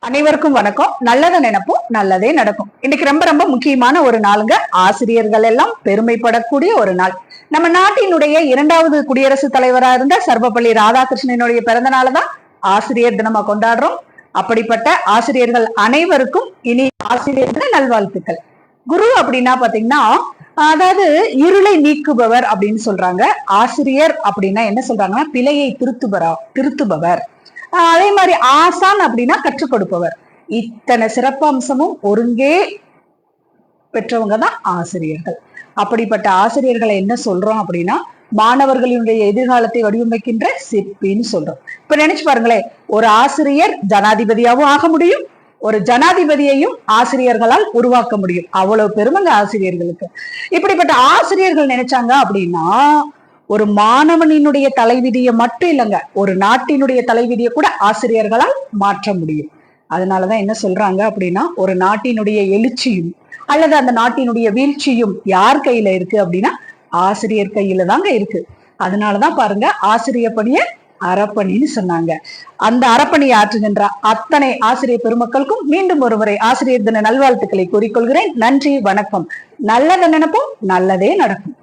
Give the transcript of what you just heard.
அனைவருக்கும் வணக்கம். நல்லதை நினைப்போம், நல்லதே நடக்கும். இன்னைக்கு ரொம்ப ரொம்ப முக்கியமான ஒரு நாளுங்க. ஆசிரியர்கள் எல்லாம் பெருமைப்படக்கூடிய ஒரு நாள். நம்ம நாட்டினுடைய 2வது குடியரசுத் தலைவரா இருந்த சர்வப்பள்ளி ராதாகிருஷ்ணனுடைய பிறந்த நாளை தான் ஆசிரியர் தினமா கொண்டாடுறோம். அப்படிப்பட்ட ஆசிரியர்கள் அனைவருக்கும் இனி ஆசிரியர் தின நல்வாழ்த்துக்கள். குரு அப்படின்னா பாத்தீங்கன்னா, அதாவது இருளை நீக்குபவர் அப்படின்னு சொல்றாங்க. ஆசிரியர் அப்படின்னா என்ன சொல்றாங்கன்னா, பிழையை திருத்துபவர். அதே மாதிரி ஆசான் அப்படின்னா கற்றுக் கொடுப்பவர். இத்தனை சிறப்பம்சமும் ஒருங்கே பெற்றவங்க தான் ஆசிரியர்கள். அப்படிப்பட்ட ஆசிரியர்களை என்ன சொல்றோம் அப்படின்னா, மாணவர்களுடைய எதிர்காலத்தை வடிவமைக்கின்ற சிற்பின்னு சொல்றோம். இப்ப நினைச்சு பாருங்களேன், ஒரு ஆசிரியர் ஜனாதிபதியாகவும் ஆக முடியும், ஒரு ஜனாதிபதியையும் ஆசிரியர்களால் உருவாக்க முடியும். அவ்வளவு பெருமைங்க ஆசிரியர்களுக்கு. இப்படிப்பட்ட ஆசிரியர்கள் நினைச்சாங்க அப்படின்னா, ஒரு மாணவனினுடைய தலைவிதியை மட்டும் இல்லைங்க, ஒரு நாட்டினுடைய தலைவிதியை கூட ஆசிரியர்களால் மாற்ற முடியும். அதனாலதான் என்ன சொல்றாங்க அப்படின்னா, ஒரு நாட்டினுடைய எழுச்சியும் அல்லது அந்த நாட்டினுடைய வீழ்ச்சியும் யார் கையில இருக்கு அப்படின்னா, ஆசிரியர் கையில தாங்க இருக்கு. அதனாலதான் பாருங்க, ஆசிரியர் பணிய அறப்பணின்னு சொன்னாங்க. அந்த அறப்பணியை ஆற்றுகின்ற அத்தனை ஆசிரியர் பெருமக்களுக்கும் மீண்டும் ஒருமுறை ஆசிரியர் தின நல்வாழ்த்துக்களை கூறிக்கொள்கிறேன். நன்றி, வணக்கம். நல்லதை நினைப்போம், நல்லதே நடக்கும்.